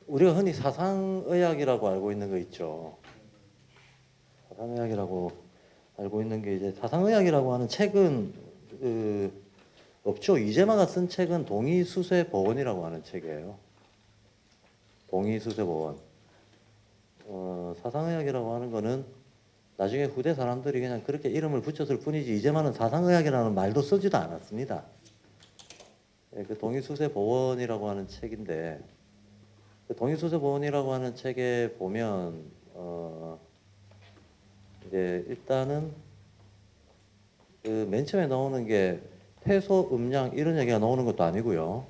우리가 흔히 사상의학이라고 알고 있는 거 있죠. 사상의학이라고 알고 있는 게 이제 사상의학이라고 하는 책은 없죠. 이재마가 쓴 책은 동의수세보원이라고 하는 책이에요. 동의수세보원. 사상의학이라고 하는 거는 나중에 후대 사람들이 그냥 그렇게 이름을 붙였을 뿐이지 이재마는 사상의학이라는 말도 쓰지도 않았습니다. 예, 그 동의수세보원이라고 하는 책인데 그 동의수세보원이라고 하는 책에 보면 이제 일단은 그 맨 처음에 나오는 게 태소, 음양 이런 얘기가 나오는 것도 아니고요.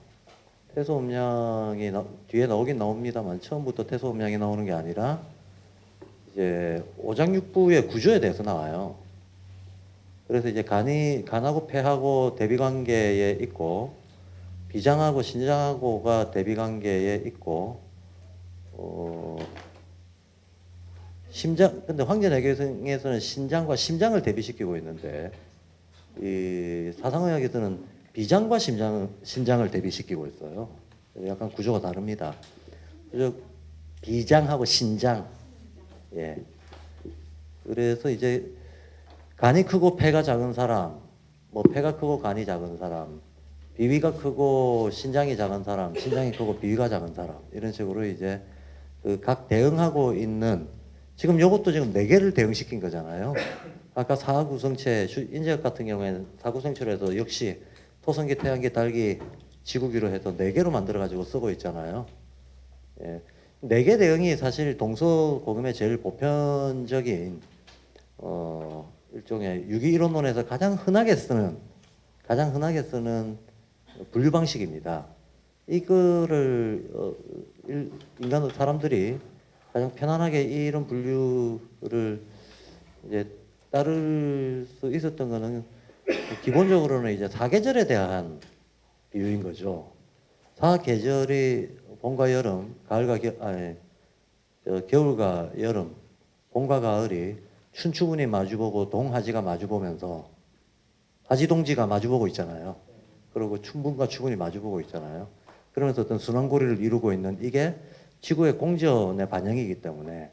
태소, 음양이 뒤에 나오긴 나옵니다만 처음부터 태소, 음양이 나오는 게 아니라 이제 오장육부의 구조에 대해서 나와요. 그래서 이제 간하고 폐하고 대비 관계에 있고 비장하고 신장하고가 대비 관계에 있고 심장 근데 황제내경에서는 신장과 심장을 대비시키고 있는데 이 사상의학에서는 비장과 심장을 대비시키고 있어요. 약간 구조가 다릅니다. 그래서 비장하고 신장. 예. 그래서 이제 간이 크고 폐가 작은 사람, 뭐 폐가 크고 간이 작은 사람, 비위가 크고 신장이 작은 사람, 신장이 크고 비위가 작은 사람 이런 식으로 이제 그 각 대응하고 있는 지금 요것도 지금 4개를 대응시킨 거잖아요. 아까 사구성체, 인제학 같은 경우에는 사구성체로 해서 역시 토성기, 태양기, 달기, 지구기로 해서 4개로 만들어가지고 쓰고 있잖아요. 예. 4개 대응이 사실 동서고금의 제일 보편적인 일종의 유기이론론에서 가장 흔하게 쓰는 분류 방식입니다. 이거를 인간 사람들이 가장 편안하게 이런 분류를 이제 따를 수 있었던 거는 기본적으로는 이제 사계절에 대한 비유인 거죠. 사계절이 봄과 여름, 겨울과 여름, 봄과 가을이 춘추군이 마주보고 동하지가 마주보면서 하지동지가 마주보고 있잖아요. 그리고 춘분과 추군이 마주보고 있잖아요. 그러면서 어떤 순환고리를 이루고 있는 이게 지구의 공전의 반영이기 때문에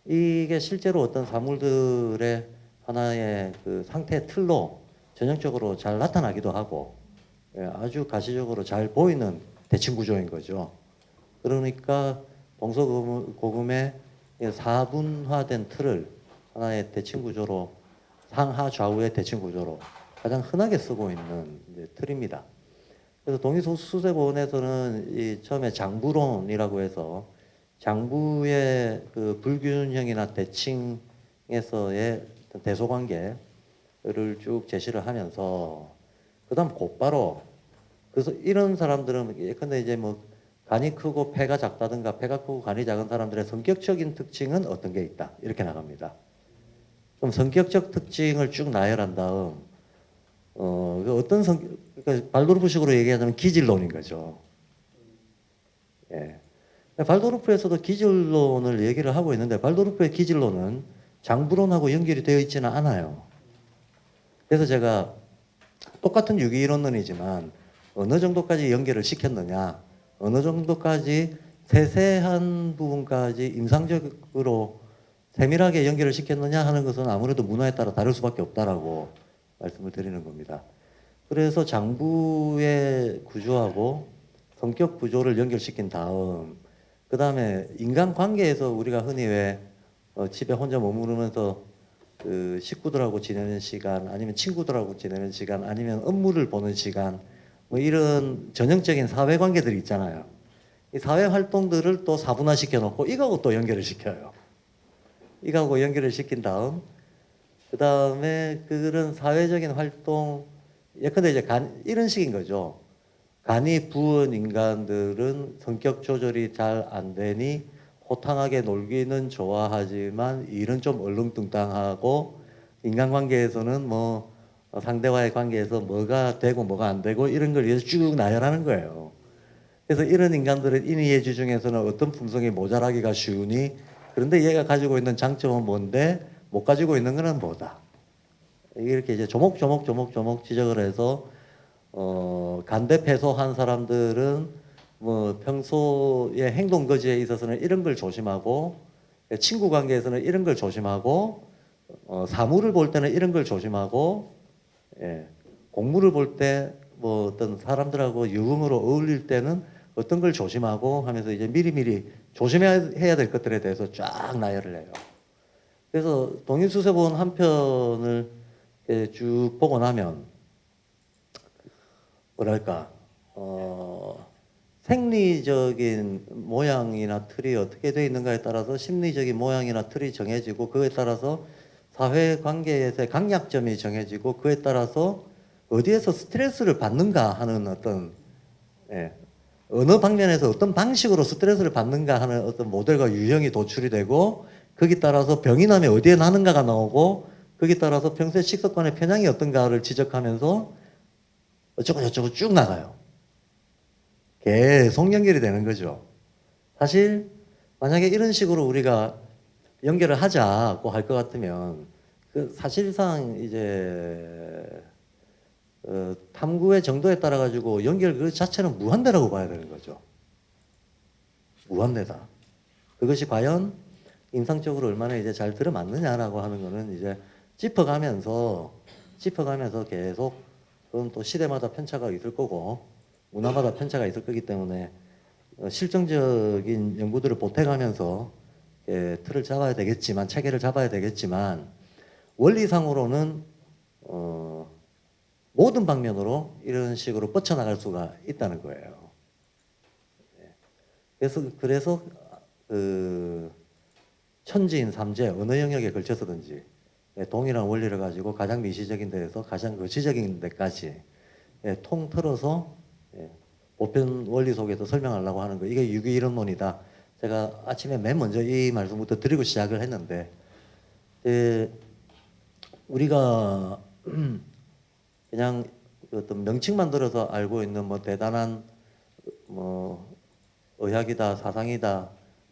이게 실제로 어떤 사물들의 하나의 그 상태 틀로 전형적으로 잘 나타나기도 하고 아주 가시적으로 잘 보이는 대칭 구조인 거죠. 그러니까 동서고금의 4분화된 틀을 하나의 대칭 구조로 상하 좌우의 대칭 구조로 가장 흔하게 쓰고 있는 틀입니다. 그래서 동의수세보원에서는 이 처음에 장부론이라고 해서 장부의 그 불균형이나 대칭에서의 대소관계를 쭉 제시를 하면서 그다음 곧바로 그래서 이런 사람들은 예컨대 이제 뭐 간이 크고 폐가 작다든가 폐가 크고 간이 작은 사람들의 성격적인 특징은 어떤 게 있다 이렇게 나갑니다. 그럼 성격적 특징을 쭉 나열한 다음 어떤 그러니까 발도르프식으로 얘기하자면 기질론인 거죠. 예. 발도르프에서도 기질론을 얘기를 하고 있는데 발도르프의 기질론은 장부론하고 연결이 되어 있지는 않아요. 그래서 제가 똑같은 유기이론론이지만 어느 정도까지 연결을 시켰느냐, 어느 정도까지 세세한 부분까지 임상적으로 세밀하게 연결을 시켰느냐 하는 것은 아무래도 문화에 따라 다를 수밖에 없다라고 말씀을 드리는 겁니다. 그래서 장부의 구조하고 성격 구조를 연결시킨 다음 그 다음에 인간관계에서 우리가 흔히 왜 집에 혼자 머무르면서 그 식구들하고 지내는 시간 아니면 친구들하고 지내는 시간 아니면 업무를 보는 시간 뭐 이런 전형적인 사회관계들이 있잖아요. 이 사회활동들을 또 사분화시켜 놓고 이거하고 또 연결을 시켜요. 이거하고 연결을 시킨 다음 그 다음에 그런 사회적인 활동 예컨대 이제 이런 식인 거죠. 간이 부은 인간들은 성격 조절이 잘 안 되니 호탕하게 놀기는 좋아하지만 일은 좀 얼렁뚱땅하고 인간관계에서는 뭐 상대와의 관계에서 뭐가 되고 뭐가 안 되고 이런 걸 위해서 쭉 나열하는 거예요. 그래서 이런 인간들은 인의예주 중에서는 어떤 품성이 모자라기가 쉬우니 그런데 얘가 가지고 있는 장점은 뭔데 못 가지고 있는 거는 뭐다. 이렇게 이제 조목조목 지적을 해서 간대 패소한 사람들은 뭐 평소의 행동 거지에 있어서는 이런 걸 조심하고 친구 관계에서는 이런 걸 조심하고 사물을 볼 때는 이런 걸 조심하고 예, 공물을 볼 때 뭐 어떤 사람들하고 유흥으로 어울릴 때는 어떤 걸 조심하고 하면서 이제 미리미리 조심해야 될 것들에 대해서 쫙 나열을 해요. 그래서 동인수습원 한 편을 쭉 보고 나면 뭐랄까 생리적인 모양이나 틀이 어떻게 되어 있는가에 따라서 심리적인 모양이나 틀이 정해지고 그에 따라서 사회관계에서의 강약점이 정해지고 그에 따라서 어디에서 스트레스를 받는가 하는 어떤 예, 어느 방면에서 어떤 방식으로 스트레스를 받는가 하는 어떤 모델과 유형이 도출이 되고 거기에 따라서 병이 나면 어디에 나는가가 나오고 거기에 따라서 평소의 식습관의 편향이 어떤가를 지적하면서 어쩌고 저쩌고 쭉 나가요. 계속 연결이 되는 거죠. 사실 만약에 이런 식으로 우리가 연결을 하자고 할 것 같으면 그 사실상 이제 탐구의 정도에 따라 가지고 연결 그 자체는 무한대라고 봐야 되는 거죠. 무한대다. 그것이 과연 임상적으로 얼마나 이제 잘 들어맞느냐라고 하는 거는 이제 짚어가면서 계속 그건 또 시대마다 편차가 있을 거고 문화마다 편차가 있을 거기 때문에 실증적인 연구들을 보태가면서 틀을 잡아야 되겠지만 체계를 잡아야 되겠지만 원리상으로는 모든 방면으로 이런 식으로 뻗쳐나갈 수가 있다는 거예요. 그래서 그 천지인 삼재 어느 영역에 걸쳐서든지 동일한 원리를 가지고 가장 미시적인 데에서 가장 거시적인 데까지 통틀어서 보편 원리 속에서 설명하려고 하는 거 이게 유기이론론이다. 제가 아침에 맨 먼저 이 말씀부터 드리고 시작을 했는데 우리가 그냥 어떤 명칭만 들어서 알고 있는 뭐 대단한 뭐 의학이다 사상이다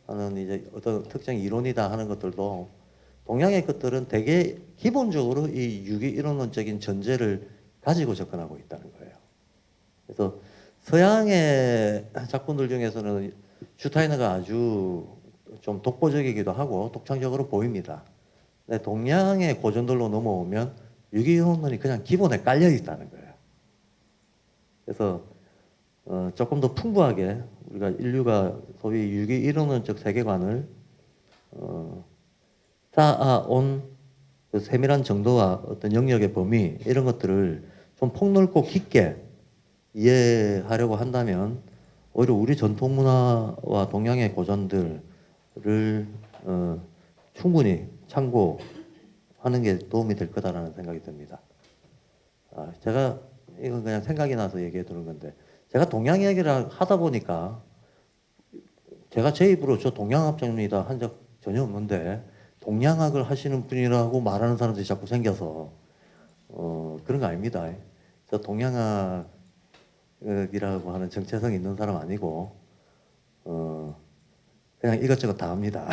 하는 이제 어떤 특정 이론이다 하는 것들도 동양의 것들은 되게 기본적으로 이 유기이론론적인 전제를 가지고 접근하고 있다는 거예요. 그래서 서양의 작품들 중에서는 슈타이너가 아주 좀 독보적이기도 하고 독창적으로 보입니다. 근데 동양의 고전들로 넘어오면 유기이론론이 그냥 기본에 깔려 있다는 거예요. 그래서 조금 더 풍부하게 우리가 인류가 소위 유기이론론적 세계관을 쌓아온 그 세밀한 정도와 어떤 영역의 범위 이런 것들을 좀 폭넓고 깊게 이해하려고 한다면 오히려 우리 전통 문화와 동양의 고전들을 충분히 참고하는 게 도움이 될 거다라는 생각이 듭니다. 제가 이건 그냥 생각이 나서 얘기해 두는 건데 제가 동양 얘기를 하다 보니까 제가 제 입으로 저 동양학자입니다 한 적 전혀 없는데 동양학을 하시는 분이라고 말하는 사람들이 자꾸 생겨서 그런 거 아닙니다. 저 동양학이라고 하는 정체성이 있는 사람 아니고 그냥 이것저것 다 합니다.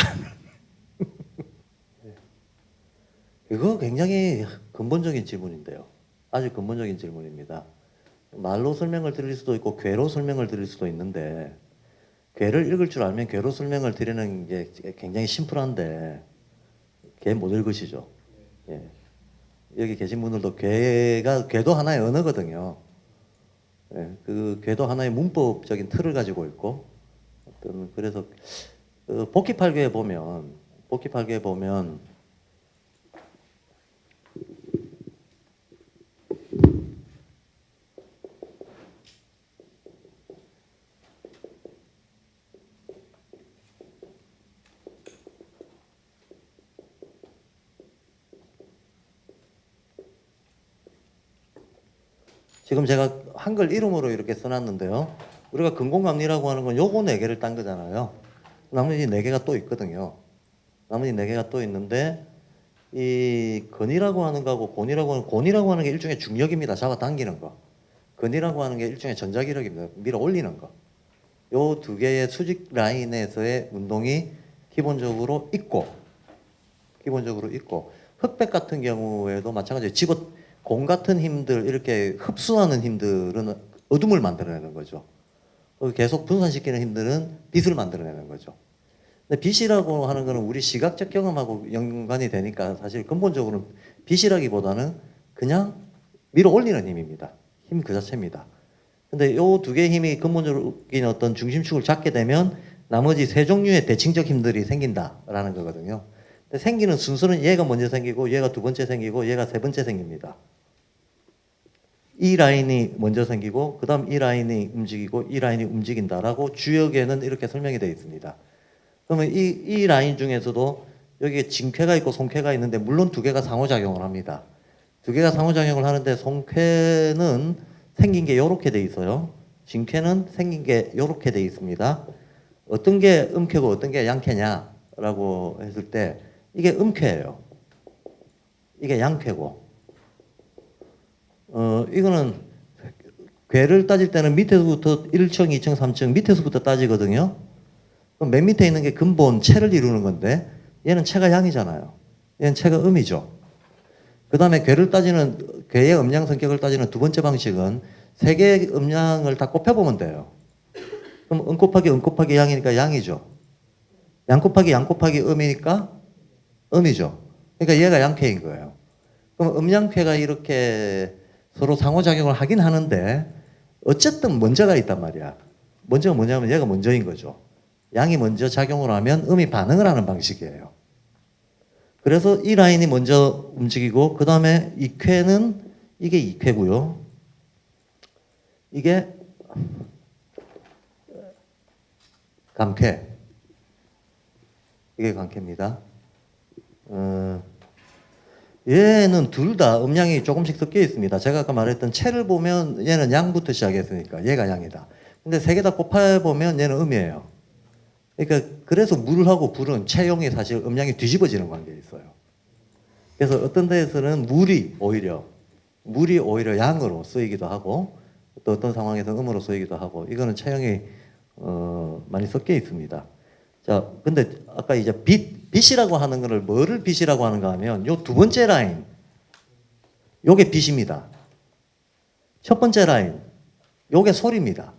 이거 굉장히 근본적인 질문인데요. 아주 근본적인 질문입니다. 말로 설명을 드릴 수도 있고 괴로 설명을 드릴 수도 있는데 괴를 읽을 줄 알면 괴로 설명을 드리는 게 굉장히 심플한데 괴 못 읽으시죠? 예. 여기 계신 분들도 괴도 하나의 언어거든요. 예. 그 괴도 하나의 문법적인 틀을 가지고 있고 어떤 그래서 복귀팔교에 보면 지금 제가 한글 이름으로 이렇게 써놨는데요. 우리가 근공감리라고 하는 건 요거 4개를 딴 거잖아요. 나머지 4개가 또 있거든요. 나머지 4개가 또 있는데 이 건이라고 하는 거하고 곤이라고 하는 게 일종의 중력입니다. 잡아당기는 거. 건이라고 하는 게 일종의 전자기력입니다. 밀어 올리는 거. 요 2개의 수직 라인에서의 운동이 기본적으로 있고 흑백 같은 경우에도 마찬가지로 공 같은 힘들 이렇게 흡수하는 힘들은 어둠을 만들어내는 거죠. 계속 분산시키는 힘들은 빛을 만들어내는 거죠. 근데 빛이라고 하는 거는 우리 시각적 경험하고 연관이 되니까 사실 근본적으로는 빛이라기보다는 그냥 밀어 올리는 힘입니다. 힘 그 자체입니다. 근데 요 두 개의 힘이 근본적인 어떤 중심축을 잡게 되면 나머지 세 종류의 대칭적 힘들이 생긴다라는 거거든요. 근데 생기는 순서는 얘가 먼저 생기고 얘가 두 번째 생기고 얘가 세 번째 생깁니다. 이 라인이 먼저 생기고 그 다음 이 라인이 움직이고 이 라인이 움직인다라고 주역에는 이렇게 설명이 되어 있습니다. 그러면 이 라인 중에서도 여기에 진쾌가 있고 송쾌가 있는데 물론 두 개가 상호작용을 합니다. 두 개가 상호작용을 하는데 송쾌는 생긴 게 이렇게 돼 있어요. 진쾌는 생긴 게 이렇게 돼 있습니다. 어떤 게 음쾌고 어떤 게 양쾌냐라고 했을 때 이게 음쾌예요. 이게 양쾌고 이거는 괴를 따질 때는 밑에서부터 1층, 2층, 3층 밑에서부터 따지거든요. 그럼 맨 밑에 있는 게 근본 체를 이루는 건데 얘는 체가 양이잖아요. 얘는 체가 음이죠. 그 다음에 괴를 따지는 괴의 음양 성격을 따지는 두 번째 방식은 세 개의 음양을 다 곱해보면 돼요. 그럼 음 곱하기 음 곱하기 양이니까 양이죠. 양 곱하기 양 곱하기 음이니까 음이죠. 그러니까 얘가 양쾌인 거예요. 그럼 음양쾌가 이렇게 서로 상호작용을 하긴 하는데 어쨌든 먼저가 있단 말이야. 먼저가 뭐냐면 얘가 먼저인 거죠. 양이 먼저 작용을 하면 음이 반응을 하는 방식이에요. 그래서 이 라인이 먼저 움직이고 그 다음에 이쾌는 이게 이쾌고요. 이게 감쾌. 이게 감쾌입니다. 얘는 둘 다 음양이 조금씩 섞여 있습니다. 제가 아까 말했던 체를 보면 얘는 양부터 시작했으니까 얘가 양이다. 근데 세 개 다 곱해보면 얘는 음이에요. 그러니까 그래서 물하고 불은 체형이 사실 음양이 뒤집어지는 관계에 있어요. 그래서 어떤 데에서는 물이 오히려 양으로 쓰이기도 하고 또 어떤 상황에서 음으로 쓰이기도 하고 이거는 체형이 많이 섞여 있습니다. 자, 근데 아까 이제 빛이라고 하는 거를 뭐를 빛이라고 하는가 하면 요 두 번째 라인 요게 빛입니다. 첫 번째 라인 요게 소리입니다.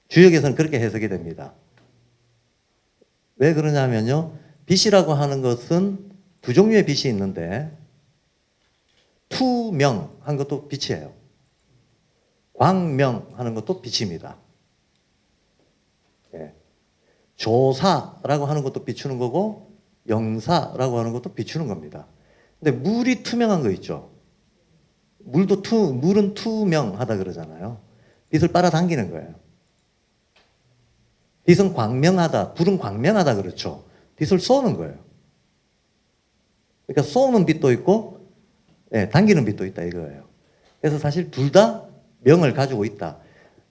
주역에서는 그렇게 해석이 됩니다. 왜 그러냐면요. 빛이라고 하는 것은 두 종류의 빛이 있는데 투명한 것도 빛이에요. 광명하는 것도 빛입니다. 예. 조사라고 하는 것도 비추는 거고 영사라고 하는 것도 비추는 겁니다. 근데 물이 투명한 거 있죠. 물은 투명하다 그러잖아요. 빛을 빨아당기는 거예요. 빛은 광명하다, 불은 광명하다 그렇죠. 빛을 쏘는 거예요. 그러니까 쏘는 빛도 있고 당기는 빛도 있다 이거예요. 그래서 사실 둘 다 명을 가지고 있다.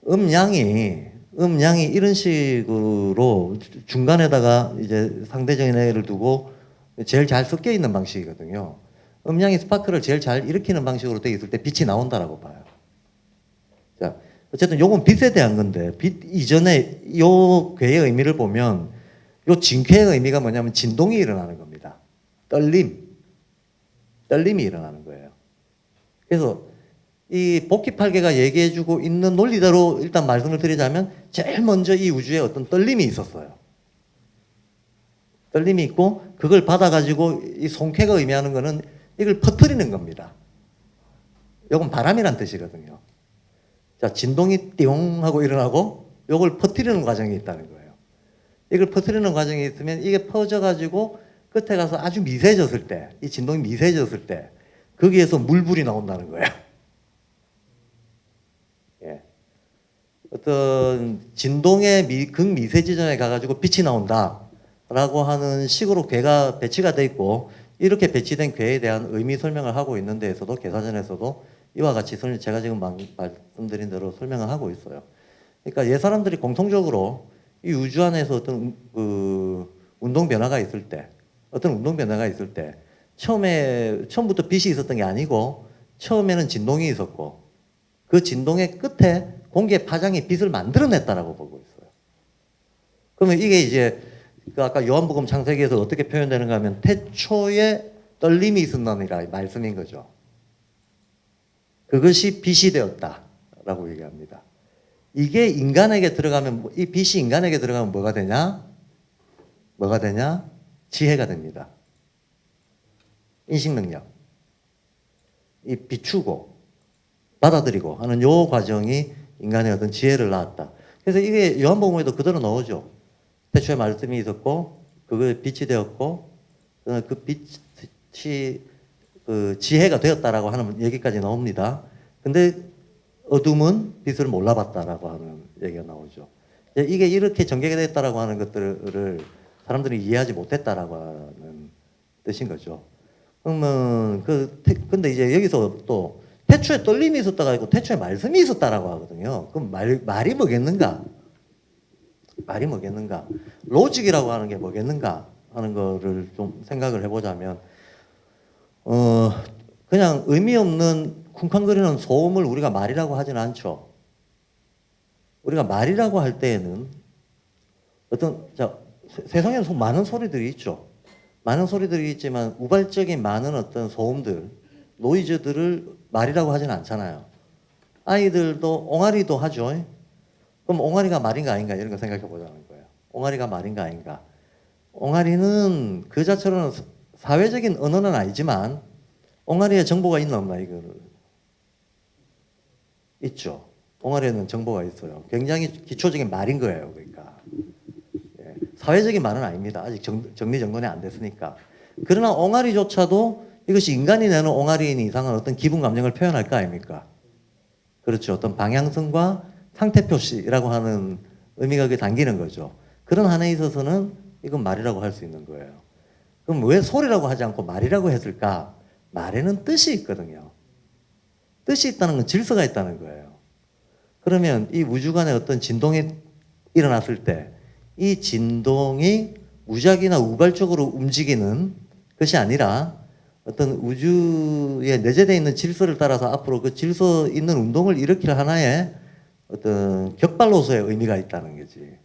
음양이 이런 식으로 중간에다가 이제 상대적인 애를 두고 제일 잘 섞여 있는 방식이거든요. 음양이 스파크를 제일 잘 일으키는 방식으로 되어 있을 때 빛이 나온다라고 봐요. 자, 어쨌든 요건 빛에 대한 건데 빛 이전에 요 괴의 의미를 보면 요 진쾌의 의미가 뭐냐면 진동이 일어나는 겁니다. 떨림이 일어나는 거예요. 그래서 이 복귀팔계가 얘기해주고 있는 논리대로 일단 말씀을 드리자면 제일 먼저 이 우주에 어떤 떨림이 있었어요. 떨림이 있고 그걸 받아가지고 이 송쾌가 의미하는 거는 이걸 퍼뜨리는 겁니다. 이건 바람이란 뜻이거든요. 자, 진동이 띠용 하고 일어나고 이걸 퍼뜨리는 과정이 있다는 거예요. 이걸 퍼뜨리는 과정이 있으면 이게 퍼져가지고 끝에 가서 아주 미세해졌을 때, 이 진동이 미세해졌을 때 거기에서 물불이 나온다는 거예요. 예. 어떤 진동의 극미세 지점에 가가지고 빛이 나온다라고 하는 식으로 괴가 배치가 돼 있고 이렇게 배치된 괴에 대한 의미 설명을 하고 있는 데에서도 개사전에서도 이와 같이 제가 지금 말씀드린 대로 설명을 하고 있어요. 그러니까 옛 사람들이 공통적으로 이 우주 안에서 어떤 운동 변화가 있을 때, 처음부터 빛이 있었던 게 아니고 처음에는 진동이 있었고 그 진동의 끝에 공기의 파장이 빛을 만들어냈다라고 보고 있어요. 그러면 이게 이제 아까 요한복음 창세기에서 어떻게 표현되는가 하면 태초에 떨림이 있었느니라 말씀인 거죠. 그것이 빛이 되었다. 있다라고 얘기합니다. 이게 인간에게 들어가면, 이 빛이 인간에게 들어가면 뭐가 되냐? 뭐가 되냐? 지혜가 됩니다. 인식 능력. 이 비추고 받아들이고 하는 요 과정이 인간의 어떤 지혜를 낳았다. 그래서 이게 요한복음에도 그대로 나오죠. 태초에 말씀이 있었고 그게 빛이 되었고 그 빛이 그 지혜가 되었다라고 하는 얘기까지 나옵니다. 근데 어둠은 빛을 몰라봤다라고 하는 얘기가 나오죠. 이게 이렇게 전개가 됐다라고 하는 것들을 사람들이 이해하지 못했다라고 하는 뜻인 거죠. 그러면 근데 이제 여기서 또 태초에 떨림이 있었다가 있고 태초에 말씀이 있었다라고 하거든요. 그럼 말이 뭐겠는가? 말이 뭐겠는가? 로직이라고 하는 게 뭐겠는가 하는 거를 좀 생각을 해보자면 그냥 의미 없는 쿵쾅거리는 소음을 우리가 말이라고 하진 않죠. 우리가 말이라고 할 때에는 어떤 세상에 많은 소리들이 있죠. 많은 소리들이 있지만 우발적인 많은 어떤 소음들, 노이즈들을 말이라고 하진 않잖아요. 아이들도 옹알이도 하죠. 그럼 옹알이가 말인가 아닌가 이런 거 생각해 보자는 거예요. 옹알이가 말인가 아닌가. 옹알이는 그 자체로는 사회적인 언어는 아니지만 옹알이에 정보가 있나 없나 이거를 있죠. 옹알이에는 정보가 있어요. 굉장히 기초적인 말인 거예요. 그러니까 사회적인 말은 아닙니다. 아직 정리정돈이 안 됐으니까. 그러나 옹알이조차도 이것이 인간이 내는 옹알이인 이상은 어떤 기분 감정을 표현할 거 아닙니까? 그렇죠. 어떤 방향성과 상태 표시라고 하는 의미가 그게 담기는 거죠. 그런 한에 있어서는 이건 말이라고 할 수 있는 거예요. 그럼 왜 소리라고 하지 않고 말이라고 했을까? 말에는 뜻이 있거든요. 뜻이 있다는 건 질서가 있다는 거예요. 그러면 이 우주간에 어떤 진동이 일어났을 때 이 진동이 무작위나 우발적으로 움직이는 것이 아니라 어떤 우주에 내재되어 있는 질서를 따라서 앞으로 그 질서 있는 운동을 일으킬 하나의 어떤 격발로서의 의미가 있다는 거지.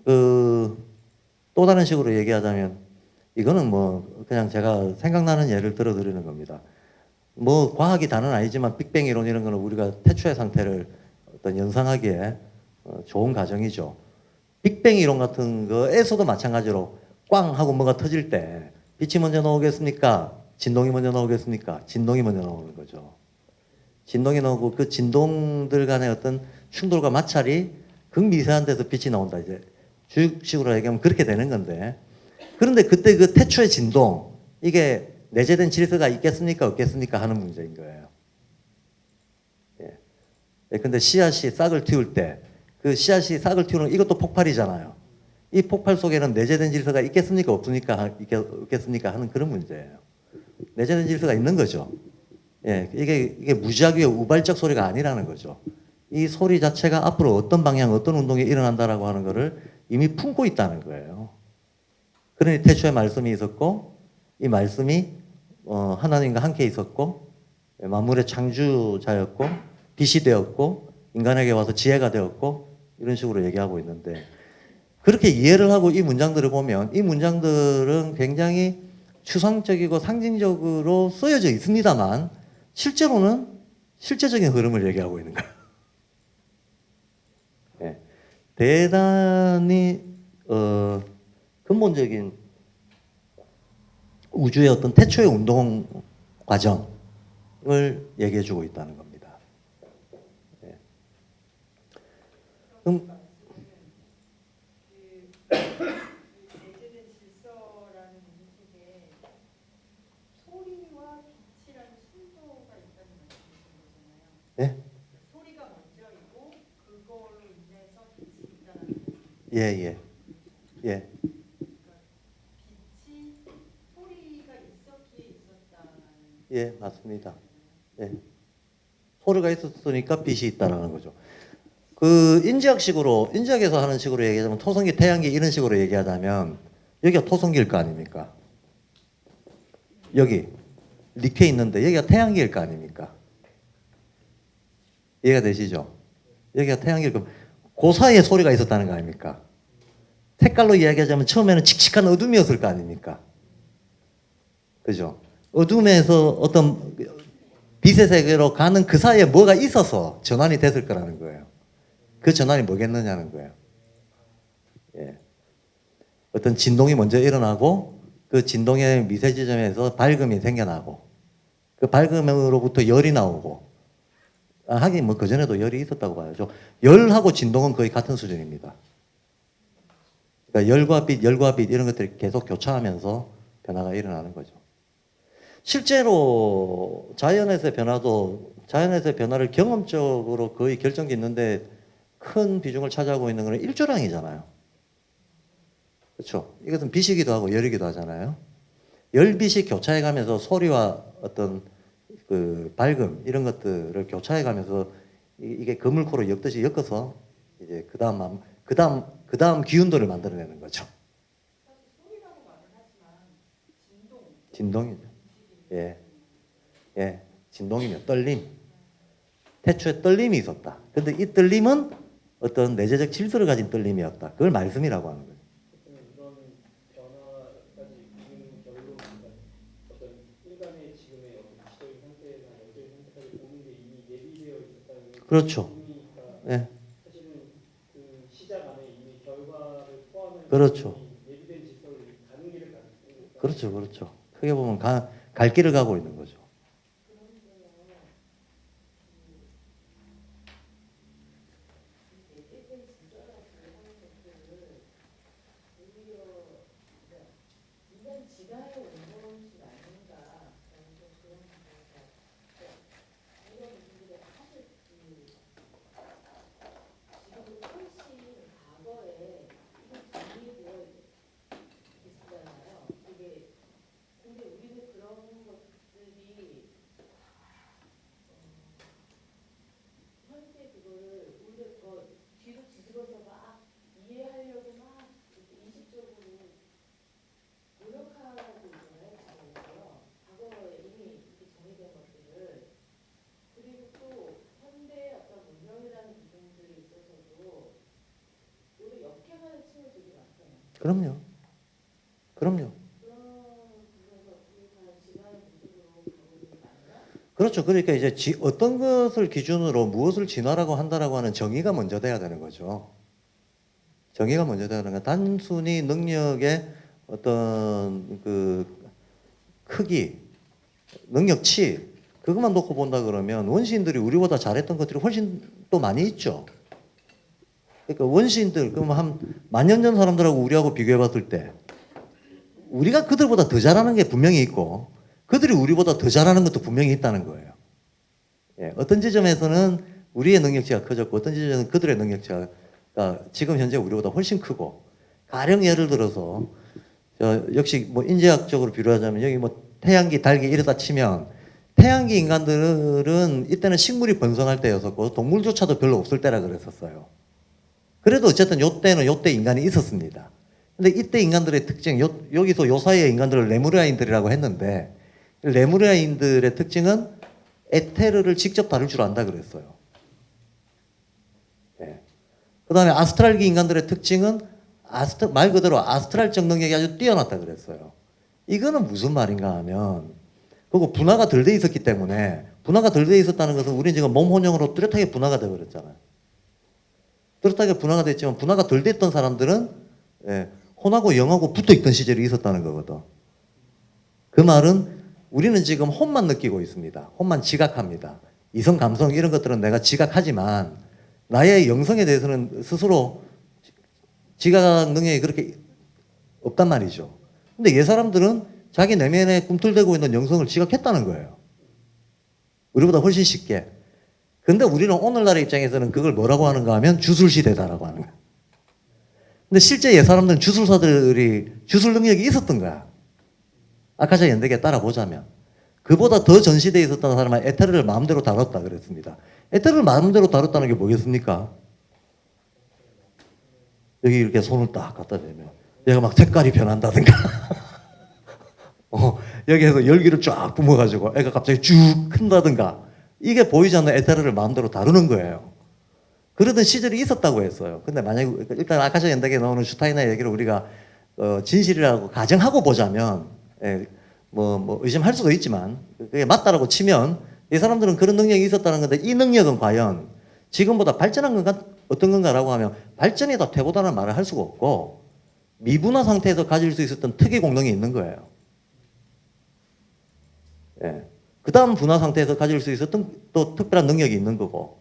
또 다른 식으로 얘기하자면 이거는 뭐 그냥 제가 생각나는 예를 들어 드리는 겁니다. 뭐 과학이 다는 아니지만 빅뱅 이론 이런 거는 우리가 태초의 상태를 어떤 연상하기에 좋은 가정이죠. 빅뱅 이론 같은 거에서도 마찬가지로 꽝 하고 뭐가 터질 때 빛이 먼저 나오겠습니까? 진동이 먼저 나오겠습니까? 진동이 먼저 나오는 거죠. 진동이 나오고 그 진동들 간의 어떤 충돌과 마찰이 극미세한 데서 빛이 나온다. 이제 주식으로 얘기하면 그렇게 되는 건데 그런데 그때 그 태초의 진동 이게 내재된 질서가 있겠습니까? 없겠습니까? 하는 문제인 거예요. 근데 씨앗이 싹을 틔울 때 그 씨앗이 싹을 틔우는 이것도 폭발이잖아요. 이 폭발 속에는 내재된 질서가 있겠습니까? 없겠습니까? 하는 그런 문제예요. 내재된 질서가 있는 거죠. 이게 무작위의 우발적 소리가 아니라는 거죠. 이 소리 자체가 앞으로 어떤 방향, 어떤 운동이 일어난다라고 하는 것을 이미 품고 있다는 거예요. 그러니 태초에 말씀이 있었고 이 말씀이 하나님과 함께 있었고 만물의 창조자였고 빛이 되었고 인간에게 와서 지혜가 되었고 이런 식으로 얘기하고 있는데 그렇게 이해를 하고 이 문장들을 보면 이 문장들은 굉장히 추상적이고 상징적으로 쓰여져 있습니다만 실제로는 실제적인 흐름을 얘기하고 있는 거예요. 대단히 근본적인 우주의 어떤 태초의 운동 과정을 얘기해 주고 있다는 겁니다. 그럼 내재된 질서라는 의미 속에 소리와 빛이라는 순서가 있다는 말씀이신 거잖아요. 네? 소리가 먼저이고 그걸로 인해서 빛이 있다는 말씀이신 예. 그러니까 빛이 소리가 있었기에 있었다는 예, 맞습니다. 예. 소리가 있었으니까 빛이 있다라는 거죠. 그 인지학에서 하는 식으로 얘기하자면 토성기, 태양계 이런 식으로 얘기하자면 여기가 토성기일 거 아닙니까? 여기 리퀴에 있는데 여기가 태양계일 거 아닙니까? 이해가 되시죠? 여기가 태양계일 거. 그 사이에 소리가 있었다는 거 아닙니까? 색깔로 이야기하자면 처음에는 칙칙한 어둠이었을 거 아닙니까? 그죠? 어둠에서 어떤 빛의 세계로 가는 그 사이에 뭐가 있어서 전환이 됐을 거라는 거예요. 그 전환이 뭐겠느냐는 거예요. 예. 어떤 진동이 먼저 일어나고 그 진동의 미세 지점에서 밝음이 생겨나고 그 밝음으로부터 열이 나오고 하긴 뭐 그전에도 열이 있었다고 봐야죠. 열하고 진동은 거의 같은 수준입니다. 그러니까 열과 빛 이런 것들이 계속 교차하면서 변화가 일어나는 거죠. 실제로 자연에서의 변화를 경험적으로 거의 결정짓는데 큰 비중을 차지하고 있는 것은 일조량이잖아요. 그렇죠? 이것은 빛이기도 하고 열이기도 하잖아요. 열빛이 교차해가면서 소리와 어떤 그 밝음 이런 것들을 교차해가면서 이게 그물코로 엮듯이 엮어서 이제 그 다음 기운도를 만들어내는 거죠. 사실 소리라고 말은 하지만 진동. 진동이죠. 예, 예, 진동이면 떨림. 태초에 떨림이 있었다. 근데 이 떨림은 어떤 내재적 질서를 가진 떨림이었다. 그걸 말씀이라고 하는 거예요. 이런 변화까지 있는 결로 어떤 인간의 지금의 지적인 상태나 영적인 상태까지 보는 게 이미 예비되어 있었다는 게 그렇죠. 예, 사실은 그 시작 안에 이미 결과를 포함해서 그렇죠. 예비된 질서를 가는 길을 가는 거니까. 그렇죠, 그렇죠. 크게 보면 갈 길을 가고 있는 거죠. 인간 진화의 원본이 아닌가 그런 이런 부분들이 사실 지금 훨씬 과거에 이게 정리되어 있잖아요. 이게 근데 우리는 그런 것들이 현재 그거를 오히려 더 뒤로 뒤집어서 막 이해하려고 막 인식적으로 노력하고 있잖아요, 지금요. 과거에 이미 이렇게 정리된 것들을. 그리고 또 현대의 어떤 문명이라는 부분들에 있어서도 오히려 역행하는 층이 되게 많잖아요. 그럼요. 그럼요. 그런 부분에서 우리가 진화의 모습으로 가고 있는 게 아니라 그렇죠. 그러니까 이제 어떤 것을 기준으로 무엇을 진화라고 한다라고 하는 정의가 먼저 돼야 되는 거죠. 정의가 먼저 돼야 되는 건 단순히 능력의 어떤 그 크기, 능력치 그것만 놓고 본다 그러면 원시인들이 우리보다 잘했던 것들이 훨씬 또 많이 있죠. 그러니까 원시인들 그럼 한 만년 전 사람들하고 우리하고 비교해 봤을 때 우리가 그들보다 더 잘하는 게 분명히 있고 그들이 우리보다 더 잘하는 것도 분명히 있다는 거예요. 예, 어떤 지점에서는 우리의 능력치가 커졌고 어떤 지점에서는 그들의 능력치가 지금 현재 우리보다 훨씬 크고 가령 예를 들어서 역시 뭐 인재학적으로 비교하자면 여기 뭐 태양계, 달계 이러다 치면 태양계 인간들은 이때는 식물이 번성할 때였었고 동물조차도 별로 없을 때라 그랬었어요. 그래도 어쨌든 요때 인간이 있었습니다. 근데 이때 인간들의 특징, 여기서 요 사이의 인간들을 레무리아인들이라고 했는데 레무리아인들의 특징은 에테르를 직접 다룰 줄 안다 그랬어요. 예. 그 다음에 아스트랄기 인간들의 특징은 말 그대로 아스트랄적 능력이 아주 뛰어났다 그랬어요. 이거는 무슨 말인가 하면 그리고 분화가 덜 돼 있었기 때문에 분화가 덜 돼 있었다는 것은 우리는 지금 몸 혼용으로 뚜렷하게 분화가 돼 버렸잖아요. 뚜렷하게 분화가 됐지만 분화가 덜 됐던 사람들은 예, 혼하고 영하고 붙어 있던 시절이 있었다는 거거든. 그 말은 우리는 지금 혼만 느끼고 있습니다. 혼만 지각합니다. 이성, 감성 이런 것들은 내가 지각하지만 나의 영성에 대해서는 스스로 지각 능력이 그렇게 없단 말이죠. 근데 옛 사람들은 자기 내면에 꿈틀대고 있는 영성을 지각했다는 거예요. 우리보다 훨씬 쉽게. 근데 우리는 오늘날의 입장에서는 그걸 뭐라고 하는가 하면 주술시대다라고 하는 거예요. 근데 실제 옛 사람들은 주술사들이 주술 능력이 있었던 거야. 아카샤 연대기에 따라보자면. 그보다 더 전시대에 있었던 사람은 에테르를 마음대로 다뤘다 그랬습니다. 에테르를 마음대로 다뤘다는 게 뭐겠습니까? 여기 이렇게 손을 딱 갖다 대면 얘가 막 색깔이 변한다든가 여기에서 열기를 쫙 뿜어가지고 애가 갑자기 쭉 큰다든가 이게 보이지 않는 에테르를 마음대로 다루는 거예요. 그러던 시절이 있었다고 했어요. 근데 만약에 일단 아카샤 연대기에 나오는 슈타이너 얘기를 우리가 진실이라고 가정하고 보자면 뭐 의심할 수도 있지만 그게 맞다라고 치면 이 사람들은 그런 능력이 있었다는 건데 이 능력은 과연 지금보다 발전한 건가 어떤 건가라고 하면 발전이 더 퇴보다는 말을 할 수가 없고 미분화 상태에서 가질 수 있었던 특이 공능이 있는 거예요. 예. 그 다음 분화 상태에서 가질 수 있었던 또 특별한 능력이 있는 거고.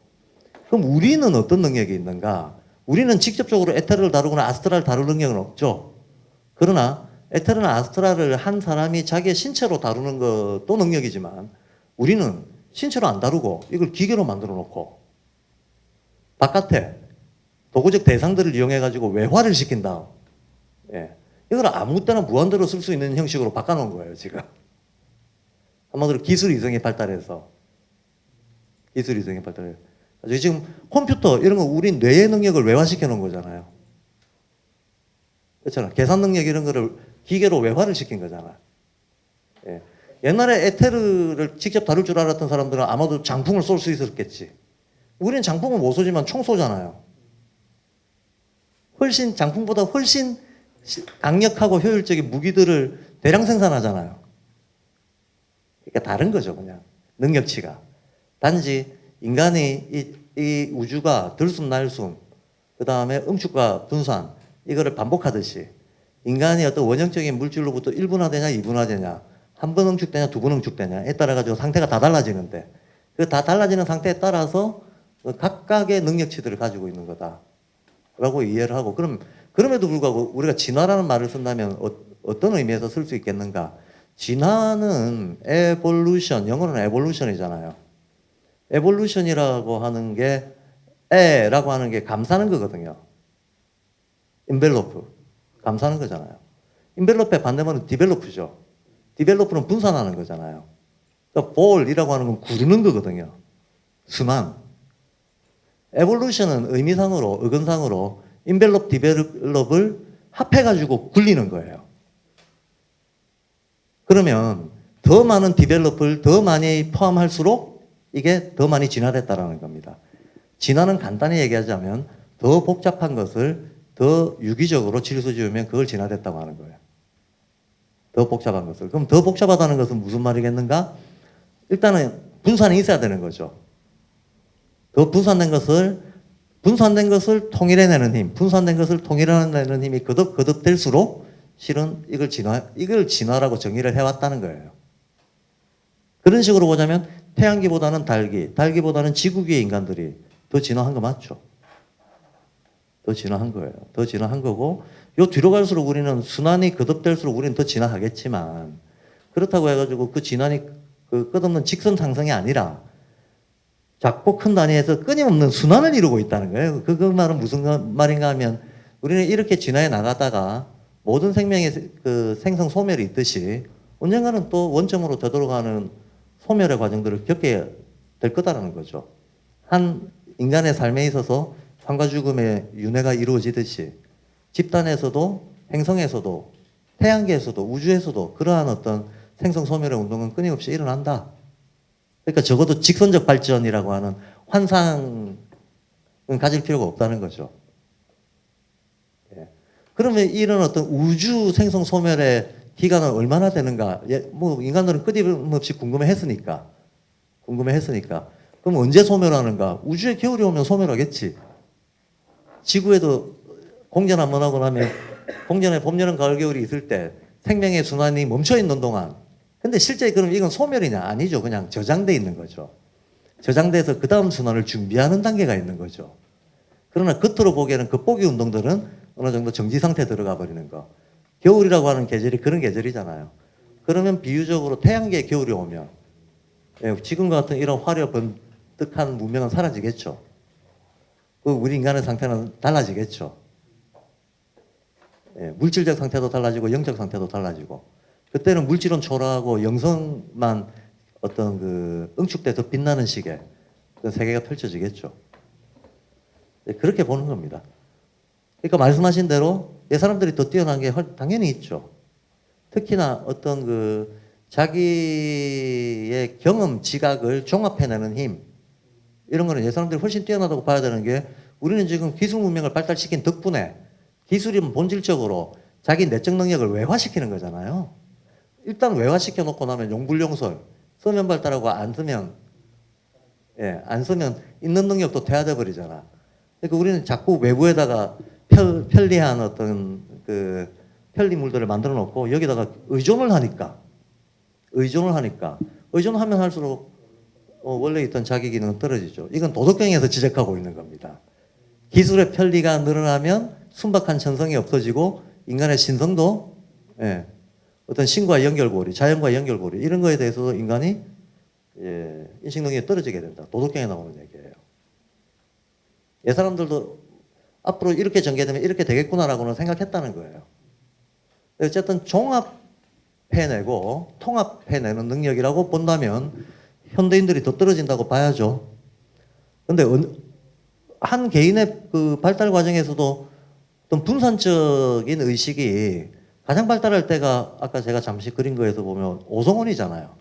그럼 우리는 어떤 능력이 있는가? 우리는 직접적으로 에테르를 다루거나 아스트라를 다룰 능력은 없죠. 그러나 에테르나 아스트라를 한 사람이 자기의 신체로 다루는 것도 능력이지만 우리는 신체로 안 다루고 이걸 기계로 만들어 놓고 바깥에 도구적 대상들을 이용해 가지고 외화를 시킨다. 예. 이걸 아무 때나 무한대로 쓸 수 있는 형식으로 바꿔놓은 거예요, 지금. 한마디로 기술 이성이 발달해서. 기술 이성이 발달해서. 지금 컴퓨터 이런 거 우리 뇌의 능력을 외화시켜 놓은 거잖아요. 그렇잖아. 계산 능력 이런 거를 기계로 외화를 시킨 거잖아. 예. 옛날에 에테르를 직접 다룰 줄 알았던 사람들은 아마도 장풍을 쏠 수 있었겠지. 우리는 장풍을 못 쏘지만 총 쏘잖아요. 훨씬 장풍보다 훨씬 강력하고 효율적인 무기들을 대량 생산하잖아요. 그러니까 다른 거죠, 그냥 능력치가. 단지 인간이 이 우주가 들숨 날숨, 그 다음에 응축과 분산 이거를 반복하듯이 인간이 어떤 원형적인 물질로부터 1분화되냐 2분화되냐, 한 번 응축되냐 두 번 응축되냐에 따라 가지고 상태가 다 달라지는데 그 다 달라지는 상태에 따라서 각각의 능력치들을 가지고 있는 거다라고 이해를 하고, 그럼에도 불구하고 우리가 진화라는 말을 쓴다면 어떤 의미에서 쓸 수 있겠는가? 진화는 evolution, 영어로는 evolution이잖아요. evolution이라고 하는 게 에라고 하는 게 감싸는 거거든요. envelope, 감싸는 거잖아요. envelope의 반대말은 develop죠. develop는 분산하는 거잖아요. 그러니까 ball이라고 하는 건 구르는 거거든요. 순환. evolution은 의미상으로, 의건상으로 envelope, develop을 합해가지고 굴리는 거예요. 그러면 더 많은 디벨롭을 더 많이 포함할수록 이게 더 많이 진화됐다라는 겁니다. 진화는 간단히 얘기하자면 더 복잡한 것을 더 유기적으로 질소지으면 그걸 진화됐다고 하는 거예요. 더 복잡한 것을. 그럼 더 복잡하다는 것은 무슨 말이겠는가? 일단은 분산이 있어야 되는 거죠. 더 분산된 것을 통일해내는 힘, 분산된 것을 통일해내는 힘이 거듭될수록 실은 이걸 진화라고 정의를 해왔다는 거예요. 그런 식으로 보자면 태양계보다는 달기보다는 지구계의 인간들이 더 진화한 거 맞죠? 더 진화한 거예요. 더 진화한 거고, 요 뒤로 갈수록 우리는 순환이 거듭될수록 우리는 더 진화하겠지만, 그렇다고 해가지고 그 진환이 그 끝없는 직선 상승이 아니라 작고 큰 단위에서 끊임없는 순환을 이루고 있다는 거예요. 그 말은 무슨 말인가 하면 우리는 이렇게 진화해 나가다가 모든 생명의 그 생성 소멸이 있듯이 언젠가는 또 원점으로 되돌아가는 소멸의 과정들을 겪게 될 거다라는 거죠. 한 인간의 삶에 있어서 삶과 죽음의 윤회가 이루어지듯이 집단에서도 행성에서도 태양계에서도 우주에서도 그러한 어떤 생성 소멸의 운동은 끊임없이 일어난다. 그러니까 적어도 직선적 발전이라고 하는 환상은 가질 필요가 없다는 거죠. 예. 그러면 이런 어떤 우주 생성 소멸의 기간은 얼마나 되는가? 뭐 인간들은 끊임없이 궁금해했으니까. 그럼 언제 소멸하는가? 우주에 겨울이 오면 소멸하겠지. 지구에도 공전 한번 하고 나면 공전에 봄, 여름, 가을, 겨울이 있을 때 생명의 순환이 멈춰 있는 동안. 근데 실제 그럼 이건 소멸이냐? 아니죠. 그냥 저장돼 있는 거죠. 저장돼서 그 다음 순환을 준비하는 단계가 있는 거죠. 그러나 겉으로 보기에는 겉보기 운동들은 어느 정도 정지 상태에 들어가 버리는 거. 겨울이라고 하는 계절이 그런 계절이잖아요. 그러면 비유적으로 태양계의 겨울이 오면 지금과 같은 이런 화려 번뜩한 문명은 사라지겠죠. 우리 인간의 상태는 달라지겠죠. 물질적 상태도 달라지고 영적 상태도 달라지고, 그때는 물질은 초라하고 영성만 어떤 그 응축돼서 빛나는 식의 그 세계가 펼쳐지겠죠. 그렇게 보는 겁니다. 그러니까 말씀하신 대로 이 사람들이 더 뛰어난 게 당연히 있죠. 특히나 어떤 그 자기의 경험 지각을 종합해내는 힘, 이런 거는 이 사람들이 훨씬 뛰어나다고 봐야 되는 게, 우리는 지금 기술 문명을 발달시킨 덕분에 기술은 본질적으로 자기 내적 능력을 외화시키는 거잖아요. 일단 외화시켜 놓고 나면 용불용설, 쓰면 발달하고 안 쓰면 예, 안 쓰면 있는 능력도 퇴화돼 버리잖아. 그러니까 우리는 자꾸 외부에다가 편리한 어떤 그 편리물들을 만들어 놓고 여기다가 의존하면 할수록 원래 있던 자기 기능은 떨어지죠. 이건 도덕경에서 지적하고 있는 겁니다. 기술의 편리가 늘어나면 순박한 천성이 없어지고 인간의 신성도 예, 어떤 신과 연결고리, 자연과 연결고리 이런 거에 대해서도 인간이 예, 인식 능력이 떨어지게 된다. 도덕경에 나오는 얘기예요. 예 사람들도 앞으로 이렇게 전개되면 이렇게 되겠구나라고는 생각했다는 거예요. 어쨌든 종합해내고 통합해내는 능력이라고 본다면 현대인들이 더 떨어진다고 봐야죠. 근데 한 개인의 그 발달 과정에서도 어떤 분산적인 의식이 가장 발달할 때가 아까 제가 잠시 그린 거에서 보면 오성원이잖아요.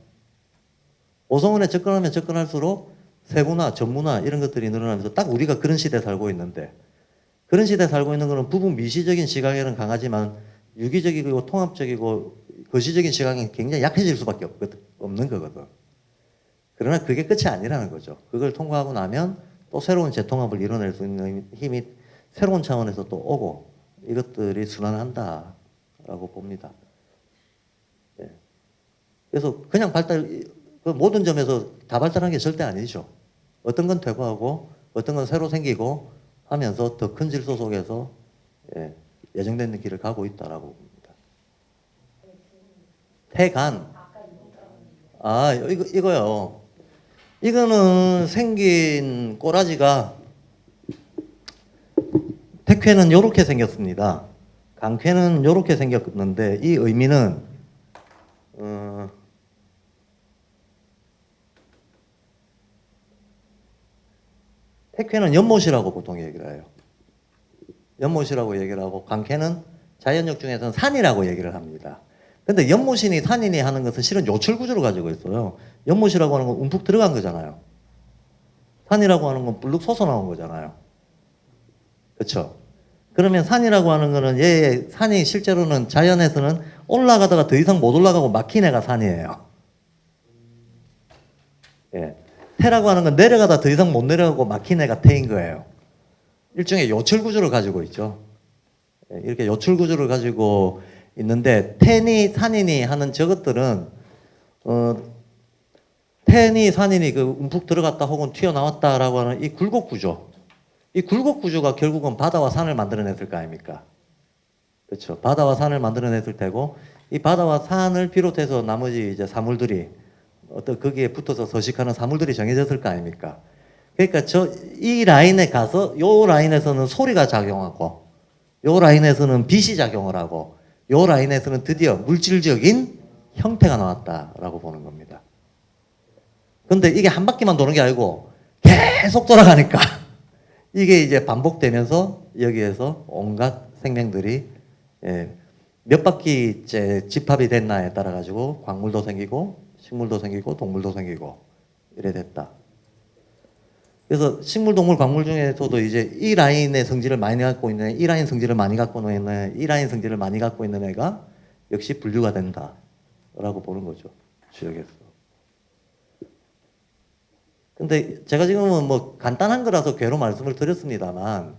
오성원에 접근하면 접근할수록 세문화, 전문화 이런 것들이 늘어나면서 딱 우리가 그런 시대에 살고 있는데 그런 시대에 살고 있는 거는 부분 미시적인 시각에는 강하지만 유기적이고 통합적이고 거시적인 시각이 굉장히 약해질 수밖에 없는 거거든. 그러나 그게 끝이 아니라는 거죠. 그걸 통과하고 나면 또 새로운 재통합을 이뤄낼 수 있는 힘이 새로운 차원에서 또 오고 이것들이 순환한다라고 봅니다. 예. 그래서 그냥 그 모든 점에서 다 발달한 게 절대 아니죠. 어떤 건 퇴보하고 어떤 건 새로 생기고 하면서 더 큰 질서 속에서 예, 예정된 길을 가고 있다라고 봅니다. 태간. 이거요. 이거는 생긴 꼬라지가 태쾌는 이렇게 생겼습니다. 강쾌는 이렇게 생겼는데 이 의미는 태쾌는 연못이라고 보통 얘기를 해요. 연못이라고 얘기를 하고 강쾌는 자연력 중에서는 산이라고 얘기를 합니다. 근데 연못이니 산이니 하는 것은 실은 요철 구조를 가지고 있어요. 연못이라고 하는 건 움푹 들어간 거잖아요. 산이라고 하는 건 불룩 솟아나온 거잖아요. 그렇죠? 그러면 산이라고 하는 거는 산이 실제로는 자연에서는 올라가다가 더 이상 못 올라가고 막힌 애가 산이에요. 예. 태라고 하는 건 내려가다 더 이상 못 내려가고 막힌 애가 태인 거예요. 일종의 요철 구조를 가지고 있죠. 예. 이렇게 요철 구조를 가지고 있는데 태니 산이니 하는 저것들은 태니 산이니 그 움푹 들어갔다 혹은 튀어나왔다라고 하는 이 굴곡 구조. 이 굴곡 구조가 결국은 바다와 산을 만들어냈을 거 아닙니까? 그렇죠. 바다와 산을 만들어냈을 테고 이 바다와 산을 비롯해서 나머지 이제 사물들이 어떤 거기에 붙어서 서식하는 사물들이 정해졌을 거 아닙니까? 그러니까 이 라인에 가서 요 라인에서는 소리가 작용하고 요 라인에서는 빛이 작용을 하고 요 라인에서는 드디어 물질적인 형태가 나왔다라고 보는 겁니다. 근데 이게 한 바퀴만 도는 게 아니고 계속 돌아가니까 이게 이제 반복되면서 여기에서 온갖 생명들이 몇 바퀴째 집합이 됐나에 따라 가지고 광물도 생기고 식물도 생기고 동물도 생기고 이래 됐다. 그래서 식물, 동물, 광물 중에서도 이제 이 라인의 성질을 많이 갖고 있는 애, 이 라인 성질을 많이 갖고 있는 애, 이 라인 성질을 많이 갖고 있는 애가 역시 분류가 된다라고 보는 거죠. 지역에서. 근데 제가 지금은 뭐 간단한 거라서 괴로 말씀을 드렸습니다만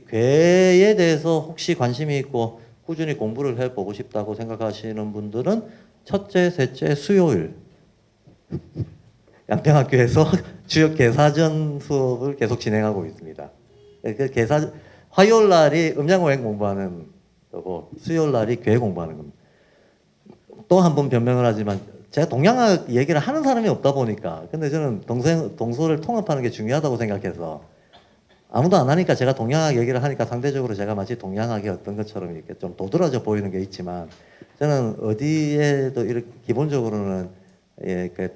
괴에 대해서 혹시 관심이 있고 꾸준히 공부를 해보고 싶다고 생각하시는 분들은 첫째, 셋째, 수요일 양평학교에서 주역 개사전 수업을 계속 진행하고 있습니다. 그 화요일 날이 음양오행 공부하는 거고 수요일 날이 괴 공부하는 겁니다. 또 한 번 변명을 하지만 제가 동양학 얘기를 하는 사람이 없다 보니까 근데 저는 동서를 통합하는 게 중요하다고 생각해서 아무도 안 하니까 제가 동양학 얘기를 하니까 상대적으로 제가 마치 동양학이 어떤 것처럼 이렇게 좀 도드라져 보이는 게 있지만 저는 어디에도 이렇게 기본적으로는 그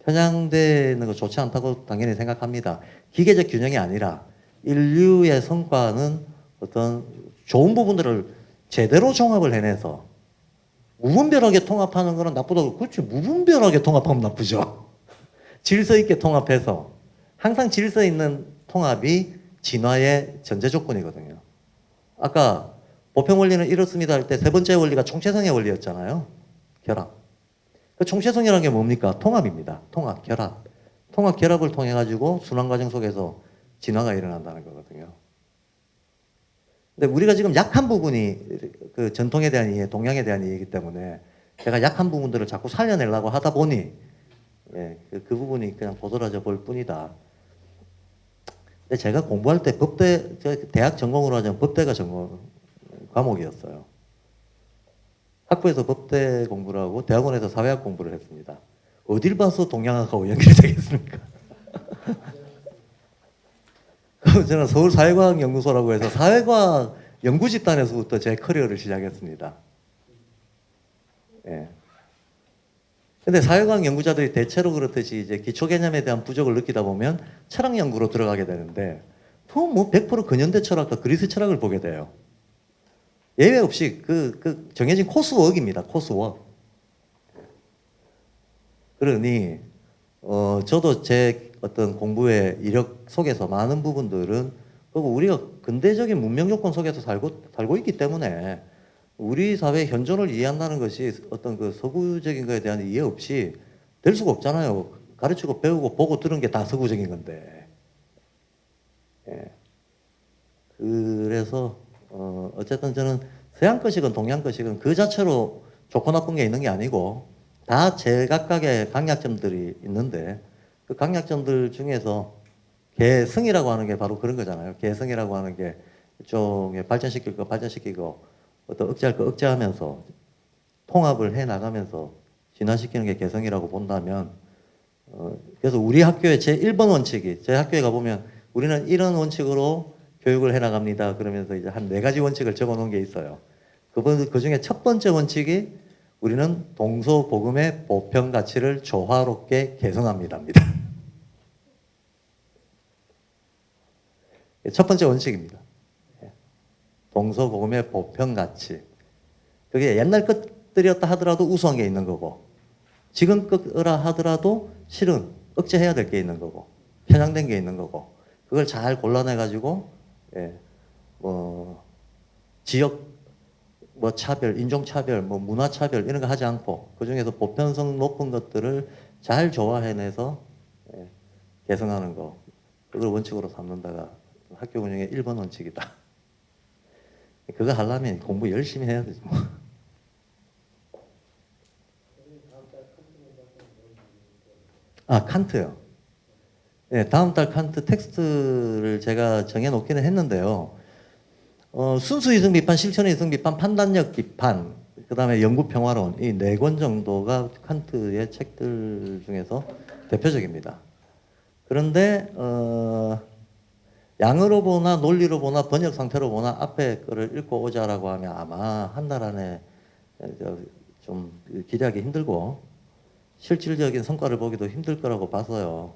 편향되는 거 좋지 않다고 당연히 생각합니다. 기계적 균형이 아니라 인류의 성과는 어떤 좋은 부분들을 제대로 종합을 해내서 무분별하게 통합하는 거는 나쁘다고. 그렇지, 무분별하게 통합하면 나쁘죠. 질서 있게 통합해서 항상 질서 있는 통합이 진화의 전제 조건이거든요. 아까 보편 원리는 이렇습니다 할 때 세 번째 원리가 총체성의 원리였잖아요. 결합. 그 총체성이라는 게 뭡니까? 통합입니다. 통합, 결합. 통합, 결합을 통해 가지고 순환 과정 속에서 진화가 일어난다는 거거든요. 근데 우리가 지금 약한 부분이 그 전통에 대한 이해, 동양에 대한 이해이기 때문에 제가 약한 부분들을 자꾸 살려내려고 하다 보니 예, 그 부분이 그냥 도드라져 볼 뿐이다. 근데 제가 공부할 때 법대, 대학 전공으로 하자면 법대가 전공 과목이었어요. 학부에서 법대 공부를 하고 대학원에서 사회학 공부를 했습니다. 어딜 봐서 동양학하고 연결이 되겠습니까? 저는 서울사회과학연구소라고 해서 사회과학 연구 집단에서부터 제 커리어를 시작했습니다. 예. 근데 사회과학 연구자들이 대체로 그렇듯이 이제 기초 개념에 대한 부족을 느끼다 보면 철학 연구로 들어가게 되는데, 뭐 100% 근현대 철학과 그리스 철학을 보게 돼요. 예외 없이 그 정해진 코스워크입니다. 코스워크. 그러니 저도 제 어떤 공부의 이력 속에서 많은 부분들은, 그리고 우리가 근대적인 문명 조건 속에서 살고 있기 때문에 우리 사회의 현존을 이해한다는 것이 어떤 그 서구적인 것에 대한 이해 없이 될 수가 없잖아요. 가르치고 배우고 보고 들은 게 다 서구적인 건데. 예. 그래서 어쨌든 저는 서양 것이건 동양 것이건 그 자체로 좋고 나쁜 게 있는 게 아니고 다 제각각의 강약점들이 있는데, 그 강약점들 중에서 개성이라고 하는 게 바로 그런 거잖아요. 개성이라고 하는 게 일종의 발전시킬 거 발전시키고 어떤 억제할 거 억제하면서 통합을 해 나가면서 진화시키는 게 개성이라고 본다면, 그래서 우리 학교의 제 1번 원칙이, 제 학교에 가보면 우리는 이런 원칙으로 교육을 해 나갑니다. 그러면서 이제 한 4가지 원칙을 적어 놓은 게 있어요. 그 중에 첫 번째 원칙이 우리는 동서복음의 보편 가치를 조화롭게 개성합니다입니다. 첫 번째 원칙입니다. 동서복음의 보편 가치. 그게 옛날 것들이었다 하더라도 우수한 게 있는 거고, 지금 거라 하더라도 실은 억제해야 될 게 있는 거고, 편향된 게 있는 거고, 그걸 잘 골라내 가지고 지역 차별, 인종 차별, 문화 차별 이런 거 하지 않고 그 중에서 보편성 높은 것들을 잘 조화해내서 개성하는 거, 그걸 원칙으로 삼는다가 학교 운영의 1번 원칙이다. 그거 하려면 공부 열심히 해야 되지 뭐. 아, 칸트요. 네, 다음 달 칸트 텍스트를 제가 정해놓기는 했는데요. 순수 이성 비판, 실천 이성 비판, 판단력 비판, 그 다음에 연구 평화론, 이 4권 정도가 칸트의 책들 중에서 대표적입니다. 그런데 양으로 보나 논리로 보나 번역 상태로 보나 앞에 거를 읽고 오자라고 하면 아마 한 달 안에 좀 기대하기 힘들고 실질적인 성과를 보기도 힘들 거라고 봐서요.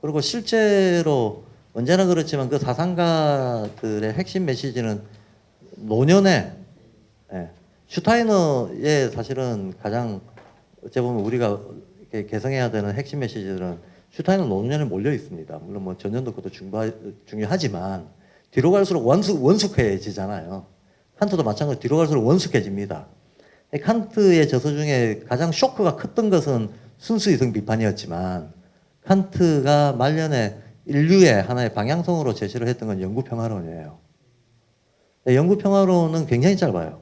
그리고 실제로 언제나 그렇지만 그 사상가들의 핵심 메시지는 노년에 슈타이너의 사실은 가장 어째 보면 우리가 이렇게 개성해야 되는 핵심 메시지들은 슈타이너 노년에 몰려 있습니다. 물론 뭐 전년도 그것도 중요하지만 뒤로 갈수록 원숙해지잖아요. 칸트도 마찬가지로 뒤로 갈수록 원숙해집니다. 칸트의 저서 중에 가장 쇼크가 컸던 것은 순수 이성 비판이었지만, 칸트가 말년에 인류의 하나의 방향성으로 제시를 했던 건 영구평화론이에요. 영구평화론은 굉장히 짧아요.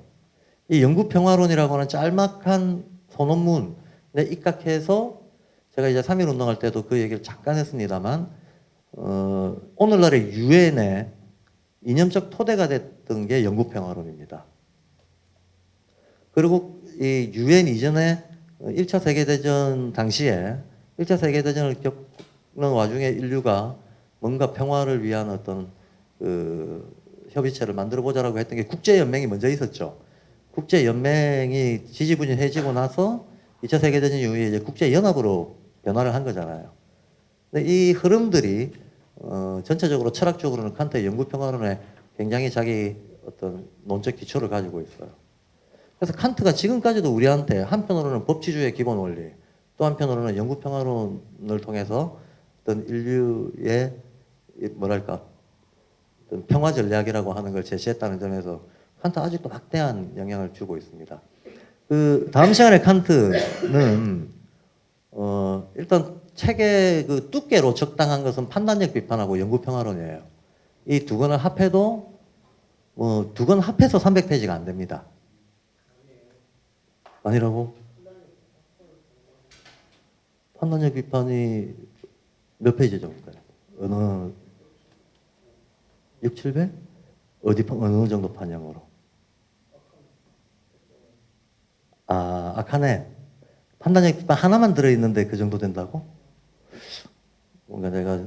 이 영구평화론이라고 하는 짤막한 소논문에 입각해서 제가 이제 3.1 운동할 때도 그 얘기를 잠깐 했습니다만, 오늘날의 유엔의 이념적 토대가 됐던 게 영구평화론입니다. 그리고 이 유엔 이전에 1차 세계대전 당시에 1차 세계대전을 겪는 와중에 인류가 뭔가 평화를 위한 어떤 그 협의체를 만들어 보자라고 했던 게 국제연맹이 먼저 있었죠. 국제연맹이 지지부진해지고 나서 2차 세계대전 이후에 이제 국제연합으로 변화를 한 거잖아요. 근데 이 흐름들이 전체적으로 철학적으로는 칸트의 영구평화론에 굉장히 자기 어떤 논적 기초를 가지고 있어요. 그래서 칸트가 지금까지도 우리한테 한편으로는 법치주의의 기본 원리, 또 한편으로는 영구평화론을 통해서 어떤 인류의 뭐랄까 어떤 평화 전략이라고 하는 걸 제시했다는 점에서 칸트 아직도 막대한 영향을 주고 있습니다. 그 다음 시간에 칸트는 일단 책의 그 두께로 적당한 것은 판단력 비판하고 연구 평화론이에요. 이 두 권을 합해도 두 권 합해서 300페이지가 안 됩니다. 아니라고? 판단력 비판이 몇 페이지 정도일까요? 어느 6, 700? 어느 정도 판형으로? 아카네. 판단력 비판 하나만 들어있는데 그 정도 된다고? 뭔가 내가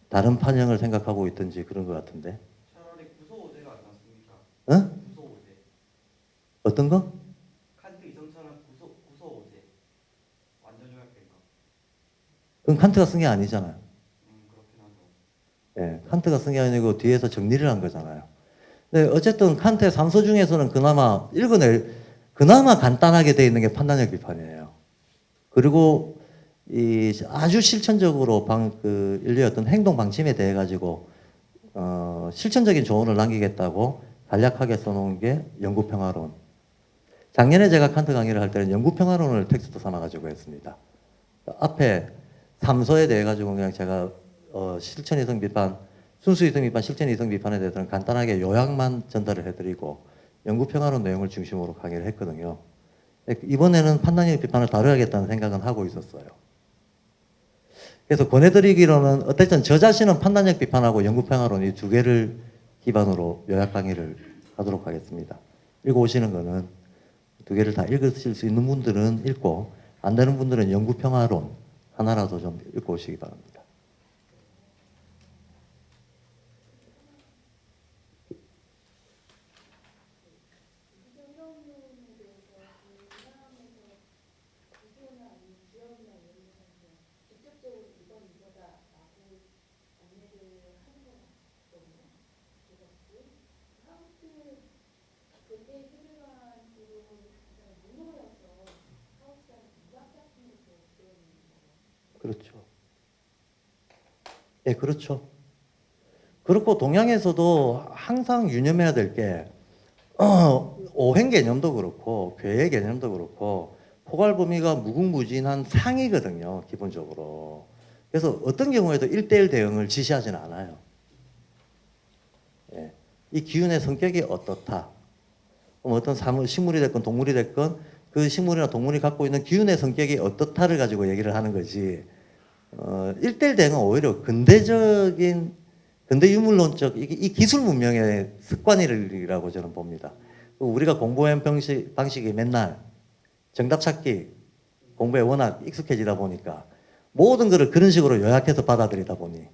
다른 판형을 생각하고 있든지 그런 것 같은데. 차라리 구소오제가 안 낫습니까? 어? 구소오제. 어떤 거? 칸트 이성처럼 구소오제. 완전 요약된 거. 그건 칸트가 쓴 게 아니잖아요. 그렇긴 하죠. 예, 칸트가 쓴 게 아니고 뒤에서 정리를 한 거잖아요. 근데 어쨌든 칸트의 3서 중에서는 그나마 간단하게 돼 있는 게 판단력 비판이에요. 그리고 이 아주 실천적으로 인류의 어떤 행동 방침에 대해 가지고 실천적인 조언을 남기겠다고 간략하게 써놓은 게 연구평화론. 작년에 제가 칸트 강의를 할 때는 연구평화론을 텍스트 삼아가지고 했습니다. 앞에 3서에 대해 가지고 그냥 제가 실천이성 비판, 순수이성 비판, 실천이성 비판에 대해서는 간단하게 요약만 전달을 해드리고 연구평화론 내용을 중심으로 강의를 했거든요. 이번에는 판단력 비판을 다뤄야겠다는 생각은 하고 있었어요. 그래서 권해드리기로는 어쨌든 저 자신은 판단력 비판하고 연구평화론 이 두 개를 기반으로 요약 강의를 하도록 하겠습니다. 읽어오시는 거는 두 개를 다 읽으실 수 있는 분들은 읽고 안 되는 분들은 연구평화론 하나라도 좀 읽고 오시기 바랍니다. 그렇죠. 예, 그렇죠. 그렇고 동양에서도 항상 유념해야 될 게 오행 개념도 그렇고 괴의 개념도 그렇고 포괄 범위가 무궁무진한 상이거든요, 기본적으로. 그래서 어떤 경우에도 1대1 대응을 지시하지는 않아요. 예. 이 기운의 성격이 어떻다. 어떤 식물이 됐건 동물이 됐건 그 식물이나 동물이 갖고 있는 기운의 성격이 어떻다를 가지고 얘기를 하는 거지. 1대1 대응은 오히려 근대 유물론적 이 기술 문명의 습관이라고 저는 봅니다. 우리가 공부한 방식이 맨날 정답 찾기 공부에 워낙 익숙해지다 보니까 모든 것을 그런 식으로 요약해서 받아들이다 보니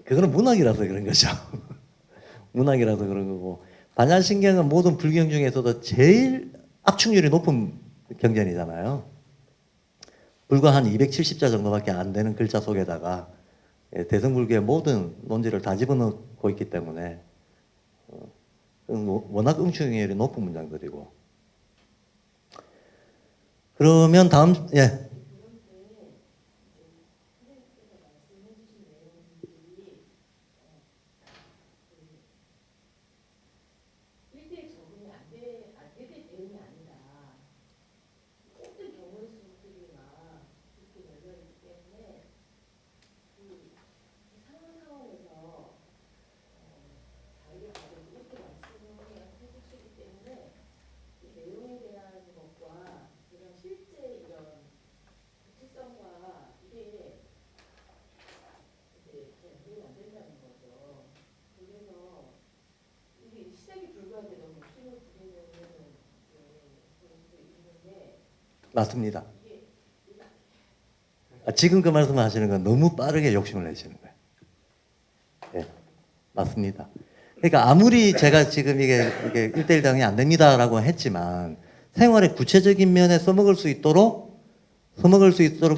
그거는 문학이라서 그런 거죠. 문학이라서 그런 거고 반야신경은 모든 불경 중에서도 제일 압축률이 높은 경전이잖아요. 불과 한 270자 정도밖에 안 되는 글자 속에다가 대승불교의 모든 논지를 다 집어넣고 있기 때문에 워낙 응축률이 높은 문장들이고. 그러면 다음 예. 맞습니다. 지금 그 말씀을 하시는 건 너무 빠르게 욕심을 내시는 거예요. 네, 맞습니다. 그러니까 아무리 제가 지금 이게 1대1 대응이 안 됩니다라고 했지만 생활의 구체적인 면에 써먹을 수 있도록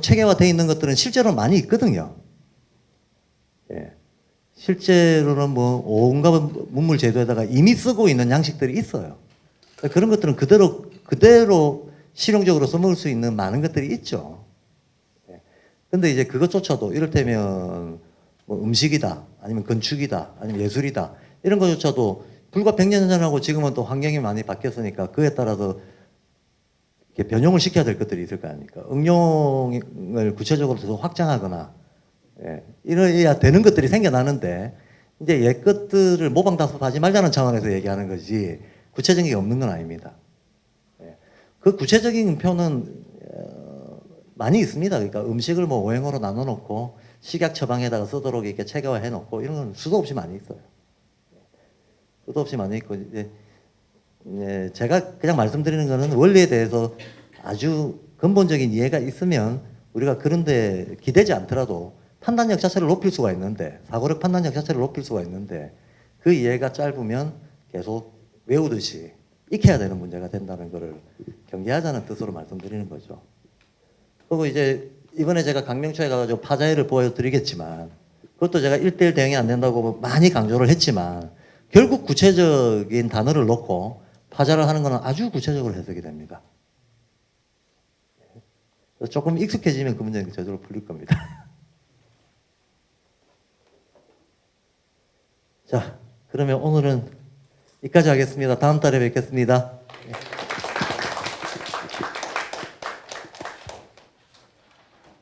체계화되어 있는 것들은 실제로 많이 있거든요. 예. 실제로는 뭐 온갖 문물 제도에다가 이미 쓰고 있는 양식들이 있어요. 그런 것들은 그대로 실용적으로 써먹을 수 있는 많은 것들이 있죠. 예. 근데 이제 그것조차도 이를테면 뭐 음식이다, 아니면 건축이다, 아니면 예술이다, 이런 것조차도 불과 100년 전하고 지금은 또 환경이 많이 바뀌었으니까 그에 따라서 이렇게 변형을 시켜야 될 것들이 있을 거 아닙니까? 응용을 구체적으로 더 확장하거나, 예, 이래야 되는 것들이 생겨나는데, 이제 옛 것들을 모방다습하지 말자는 차원에서 얘기하는 거지, 구체적인 게 없는 건 아닙니다. 예. 그 구체적인 표는 많이 있습니다. 그러니까 음식을 뭐 오행어로 나눠놓고 식약 처방에다가 쓰도록 이렇게 체계화해놓고 이런 건 수도 없이 많이 있어요. 수도 없이 많이 있고 이제 제가 그냥 말씀드리는 거는 원리에 대해서 아주 근본적인 이해가 있으면 우리가 그런데 기대지 않더라도 판단력 자체를 높일 수가 있는데, 사고력 판단력 자체를 높일 수가 있는데, 그 이해가 짧으면 계속 외우듯이 익혀야 되는 문제가 된다는 것을 경계하자는 뜻으로 말씀드리는 거죠. 그리고 이제 이번에 제가 강명초에 가가지고 파자회를 보여드리겠지만, 그것도 제가 1:1 대응이 안 된다고 많이 강조를 했지만, 결국 구체적인 단어를 놓고 파자를 하는 것은 아주 구체적으로 해석이 됩니다. 조금 익숙해지면 그 문제는 저절로 풀릴 겁니다. 자, 그러면 오늘은 여기까지 하겠습니다. 다음 달에 뵙겠습니다.